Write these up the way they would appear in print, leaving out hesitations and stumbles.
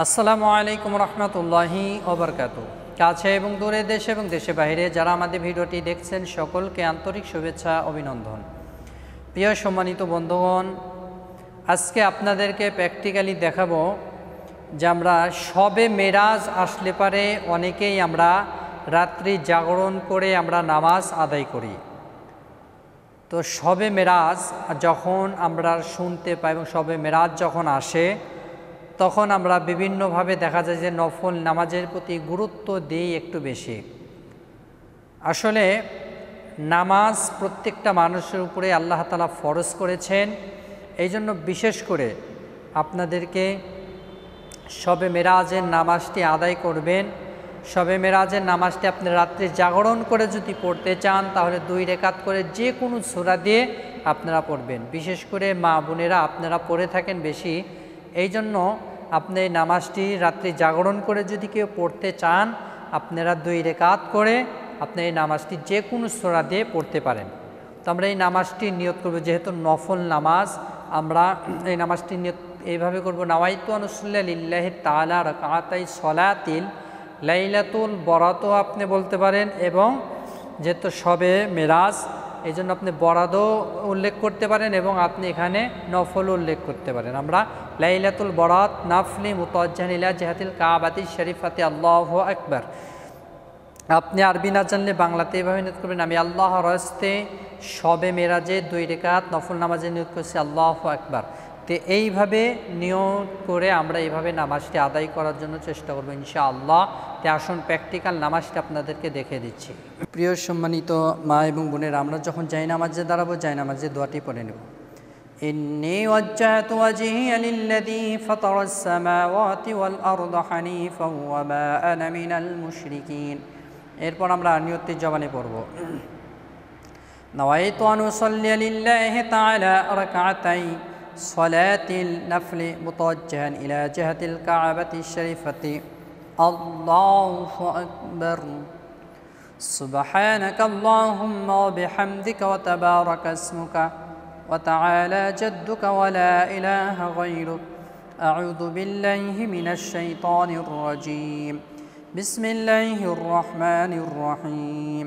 আসসালামু আলাইকুম রহমতুল্লাহি ওবরকাতু। কাছে এবং দূরে, দেশে এবং দেশে বাইরে যারা আমাদের ভিডিওটি দেখছেন সকলকে আন্তরিক শুভেচ্ছা অভিনন্দন। প্রিয় সম্মানিত বন্ধুগণ, আজকে আপনাদেরকে প্র্যাকটিক্যালি দেখাবো যে আমরা শবে মেরাজ আসলে পারে অনেকেই আমরা রাত্রি জাগরণ করে আমরা নামাজ আদায় করি। তো শবে মেরাজ যখন আমরা শুনতে পাই এবং শবে মেরাজ যখন আসে তখন আমরা বিভিন্নভাবে দেখা যায় যে নফল নামাজের প্রতি গুরুত্ব দিই একটু বেশি। আসলে নামাজ প্রত্যেকটা মানুষের উপরে আল্লাহ তাআলা ফরজ করেছেন, এই জন্য বিশেষ করে আপনাদেরকে শবে মেরাজের নামাজটি আদায় করবেন। শবে মেরাজের নামাজটি আপনি রাত্রে জাগরণ করে যদি পড়তে চান তাহলে 2 রাকাত করে যে কোনো সূরা দিয়ে আপনারা পড়বেন। বিশেষ করে মা বোনেরা আপনারা পড়ে থাকেন বেশি, এই জন্য আপনি এই নামাজটি রাত্রি জাগরণ করে যদি কেউ পড়তে চান আপনারা 2 রাকাত করে আপনি এই নামাজটি যে কোনো সূরা দিয়ে পড়তে পারেন। তো আমরা এই নামাজটি নিয়ত করব, যেহেতু নফল নামাজ আমরা এই নামাজটি নিয়ত এইভাবে করব, নাওয়াইতু আন উসাল্লি লিল্লাহি তাআলা রাকাতাই সলাতিল লাইলাতুল বরাতও আপনি বলতে পারেন, এবং যেহেতু শবে মেরাজ এই জন্য আপনি বরাদও উল্লেখ করতে পারেন এবং আপনি এখানে নফল উল্লেখ করতে পারেন। আমরা লাইলাতুল বরাত নাফলি মুতাওয়াজ্জিহান ইলা জিহাতিল কাবাতি শরীফাতি আল্লাহু আকবার। আপনি আরবি না জানলে বাংলাতে এভাবে নিয়ত করবেন, আমি আল্লাহর হস্তে শবে মেরাজে 2 রাকাত নফল নামাজে নিয়ত করছি আল্লাহু আকবার। তো এইভাবে নিয়ত করে আমরা এইভাবে নামাজটি আদায় করার জন্য চেষ্টা করবো ইনশাআল্লাহ। তো আসুন প্র্যাকটিক্যাল নামাজটি আপনাদেরকে দেখে দিচ্ছি। প্রিয় সম্মানিত মা এবং বোনেরা, আমরা যখন যাই নামাজে দাঁড়াবো যাই নামাজে দোয়াটি পড়ে নেব। ইন্নী ওয়াজ্জাহতু ওয়াজহিয়া লিল্লাযী ফাতারাস সামাওয়াতি ওয়াল আরদা হানিফাও ওয়া মা আনা মিনাল মুশরিকিন। এরপর আমরা নিয়তের জবানে পড়ব, নাওয়াইতু আন উসাল্লি লিল্লাহি তাআলা রাকাতাই সলাতিল নাফলি মুতাওয়াজ্জিহান ইলা জিহাতিল কাবাতি শরীফাতি আল্লাহু আকবার। সুবহানাকা আল্লাহুম্মা ওয়া বিহামদিকা ওয়া তাবারাকা ইসমুকা ওয়া তাআলা জাদ্দুকা ওয়া লা ইলাহা গায়রুক। আউযু বিল্লাহি মিনাশ শাইতানির রাজীম। বিসমিল্লাহির রহমানির রহিম।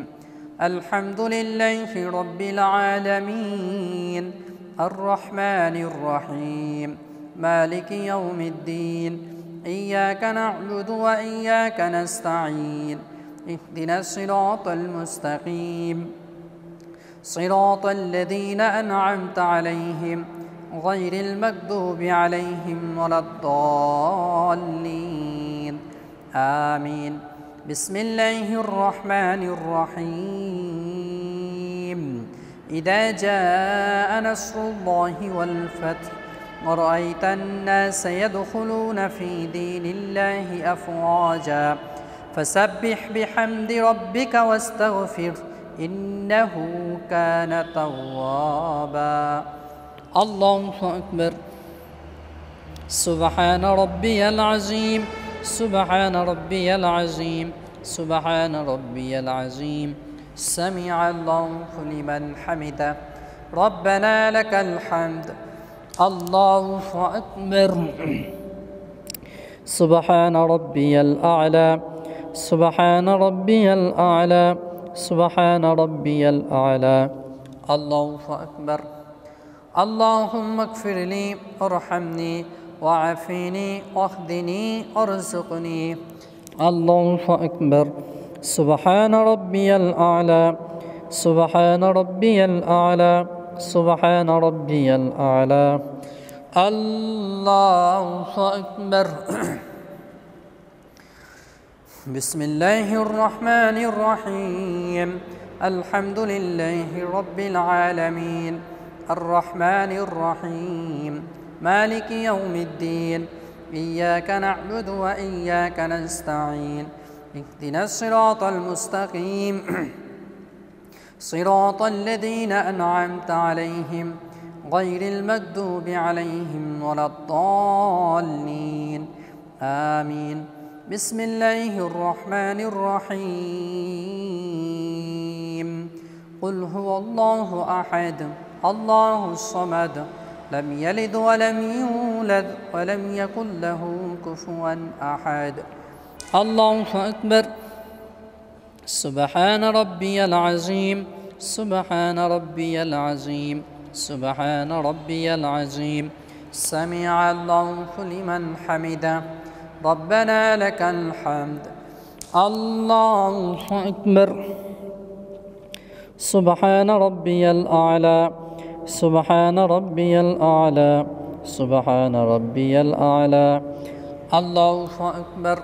আলহামদুলিল্লাহি রাব্বিল আলামিন الرحمن الرحيم مالك يوم الدين إياك نعبد وإياك نستعين اهدنا الصراط المستقيم صراط الذين أنعمت عليهم غير المغضوب عليهم ولا الضالين آمين. بسم الله الرحمن الرحيم. إذا جاء نصر الله والفتح ورأيت الناس يدخلون في دين الله أفواجا فسبح بحمد ربك واستغفر إنه كان توابا. الله أكبر. سبحان ربي العظيم سبحان ربي العظيم سبحان ربي العظيم. سمع الله لمن حمده ربنا لك الحمد. الله أكبر. سبحان ربي الأعلى سبحان ربي الأعلى سبحان ربي الأعلى. الله أكبر. اللهم اغفر لي وارحمني وعافني واهدني وارزقني. الله أكبر. سبحان ربي الأعلى سبحان ربي الأعلى سبحان ربي الأعلى. الله أكبر. بسم الله الرحمن الرحيم. الحمد لله رب العالمين الرحمن الرحيم مالك يوم الدين إياك نعبد وإياك نستعين اهدنا الصراط المستقيم صراط الذين أنعمت عليهم غير المغضوب عليهم ولا الضالين آمين. بسم الله الرحمن الرحيم. قل هو الله أحد الله الصمد لم يلد ولم يولد ولم يكن له كفوا أحد الله أكبر سبحان ربي العظيم سبحان ربي العظيم سبحان ربي العظيم سمع الله لمن حمده ربنا لك الحمد الله أكبر سبحان ربي الأعلى سبحان ربي الأعلى سبحان ربي الأعلى الله أكبر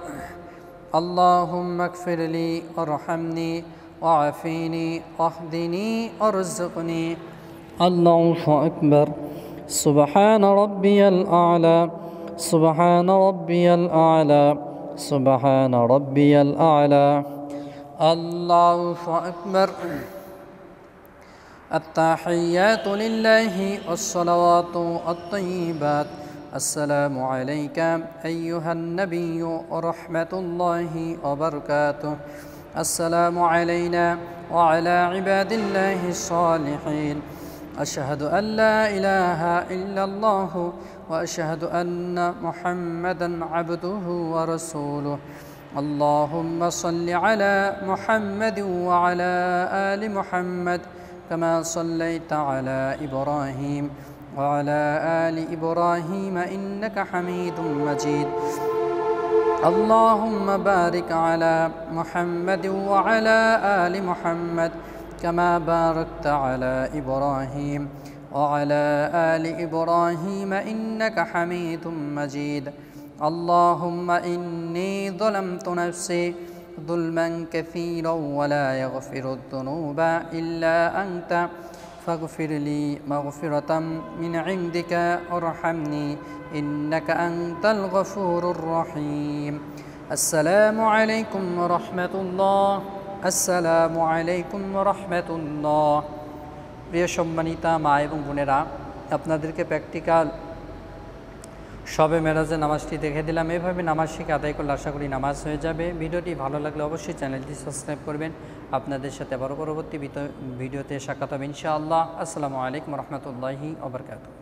اللهم اغفر لي وارحمني وعافيني واهدني وارزقني الله أكبر سبحان ربي الأعلى سبحان ربي الأعلى سبحان ربي الأعلى الله أكبر التحيات لله والصلوات الطيبات السلام عليك أيها النبي ورحمة الله وبركاته السلام علينا وعلى عباد الله الصالحين أشهد أن لا إله إلا الله وأشهد أن محمدا عبده ورسوله اللهم صل على محمد وعلى آل محمد كما صليت على إبراهيم وعلى آل إبراهيم إنك حميد مجيد اللهم بارك على محمد وعلى آل محمد كما باركت على إبراهيم وعلى آل إبراهيم إنك حميد مجيد اللهم إني ظلمت نفسي ظلما كثيرا ولا يغفر الذنوب إلا أنت فاغفر لي مغفرة من عندك وارحمني إنك أنت الغفور الرحيم السلام عليكم ورحمة الله আসসালামু আলাইকুম ওয়া রাহমাতুল্লাহ। প্রিয় সম্মানিতা মা এবং বোনেরা, আপনাদেরকে প্র্যাকটিক্যাল শবে মেরাজের নামাজটি দেখে দিলাম। এভাবে নামাজ শিখে আদায় করলে আশা করি নামাজ হয়ে যাবে। ভিডিওটি ভালো লাগলে অবশ্যই চ্যানেলটি সাবস্ক্রাইব করবেন। আপনাদের সাথে আবারও পরবর্তী ভিডিওতে সাক্ষাৎ হবে ইনশাআল্লাহ। আসসালামু আলাইকুম ওয়া রাহমাতুল্লাহি ওয়া বারাকাতুহু।